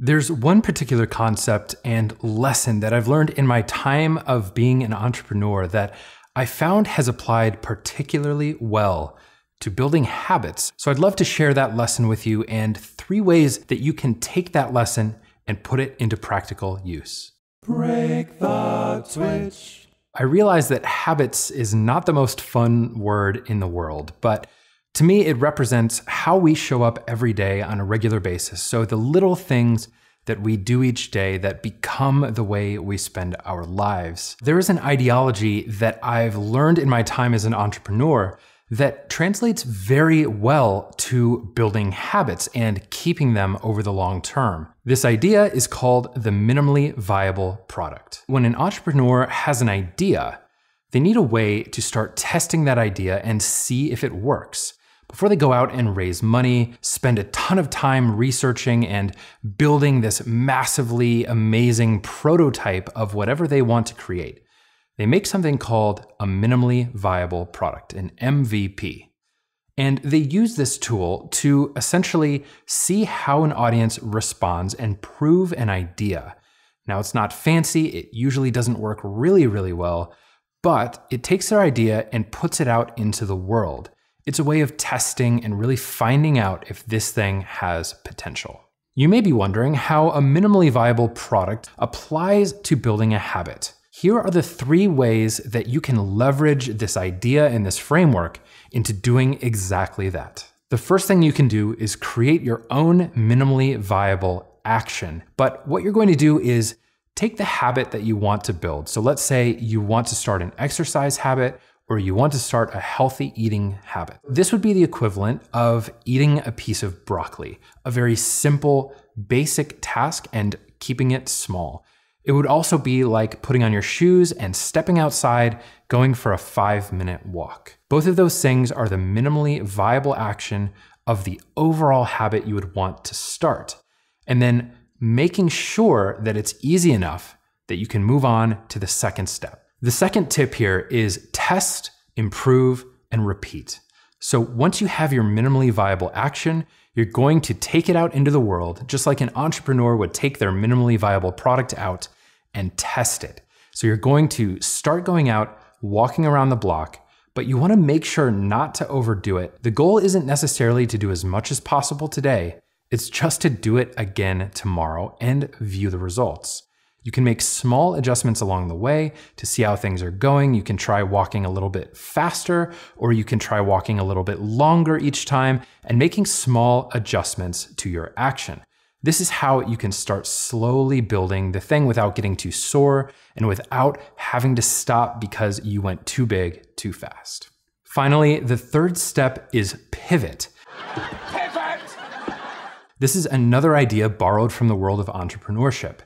There's one particular concept and lesson that I've learned in my time of being an entrepreneur that I found has applied particularly well to building habits. So I'd love to share that lesson with you and 3 ways that you can take that lesson and put it into practical use. Break the switch. I realize that habits is not the most fun word in the world, but to me, it represents how we show up every day on a regular basis. So the little things that we do each day that become the way we spend our lives. There is an ideology that I've learned in my time as an entrepreneur that translates very well to building habits and keeping them over the long term. This idea is called the minimally viable product. When an entrepreneur has an idea, they need a way to start testing that idea and see if it works before they go out and raise money, spend a ton of time researching and building this massively amazing prototype of whatever they want to create. They make something called a minimally viable product, an MVP. And they use this tool to essentially see how an audience responds and prove an idea. Now, it's not fancy, it usually doesn't work really, really well, but it takes their idea and puts it out into the world. It's a way of testing and really finding out if this thing has potential. You may be wondering how a minimally viable product applies to building a habit. Here are the 3 ways that you can leverage this idea and this framework into doing exactly that. The first thing you can do is create your own minimally viable action. But what you're going to do is take the habit that you want to build. So let's say you want to start an exercise habit or you want to start a healthy eating habit. This would be the equivalent of eating a piece of broccoli, a very simple, basic task and keeping it small. It would also be like putting on your shoes and stepping outside, going for a 5-minute walk. Both of those things are the minimally viable action of the overall habit you would want to start. And then making sure that it's easy enough that you can move on to the second step. The second tip here is test, improve, and repeat. So once you have your minimally viable action, you're going to take it out into the world, just like an entrepreneur would take their minimally viable product out and test it. So you're going to start going out, walking around the block, but you want to make sure not to overdo it. The goal isn't necessarily to do as much as possible today. It's just to do it again tomorrow and view the results. You can make small adjustments along the way to see how things are going. You can try walking a little bit faster, or you can try walking a little bit longer each time and making small adjustments to your action. This is how you can start slowly building the thing without getting too sore and without having to stop because you went too big too fast. Finally, the third step is pivot. Pivot! This is another idea borrowed from the world of entrepreneurship.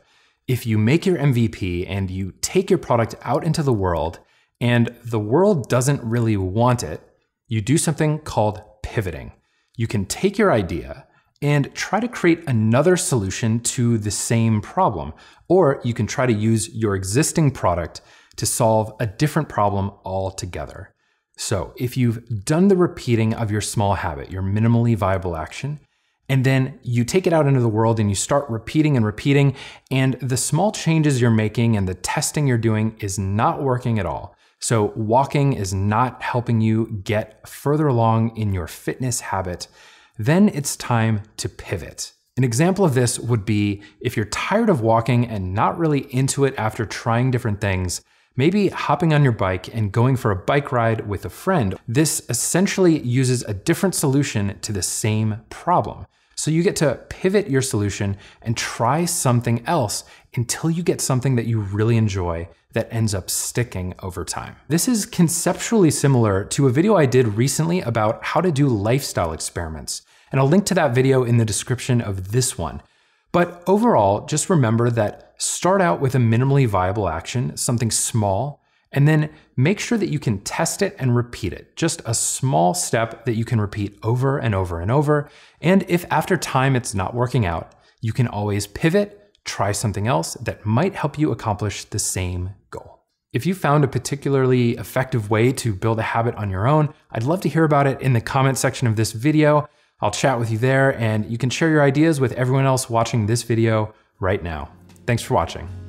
If you make your MVP and you take your product out into the world and the world doesn't really want it, you do something called pivoting. You can take your idea and try to create another solution to the same problem, or you can try to use your existing product to solve a different problem altogether. So if you've done the repeating of your small habit, your minimally viable action, and then you take it out into the world and you start repeating and repeating, and the small changes you're making and the testing you're doing is not working at all. So walking is not helping you get further along in your fitness habit. Then it's time to pivot. An example of this would be if you're tired of walking and not really into it after trying different things, maybe hopping on your bike and going for a bike ride with a friend. This essentially uses a different solution to the same problem. So you get to pivot your solution and try something else until you get something that you really enjoy that ends up sticking over time. This is conceptually similar to a video I did recently about how to do lifestyle experiments, and I'll link to that video in the description of this one. But overall, just remember that start out with a minimally viable action, something small, and then make sure that you can test it and repeat it. Just a small step that you can repeat over and over and over. And if after time it's not working out, you can always pivot, try something else that might help you accomplish the same goal. If you found a particularly effective way to build a habit on your own, I'd love to hear about it in the comment section of this video. I'll chat with you there, and you can share your ideas with everyone else watching this video right now. Thanks for watching.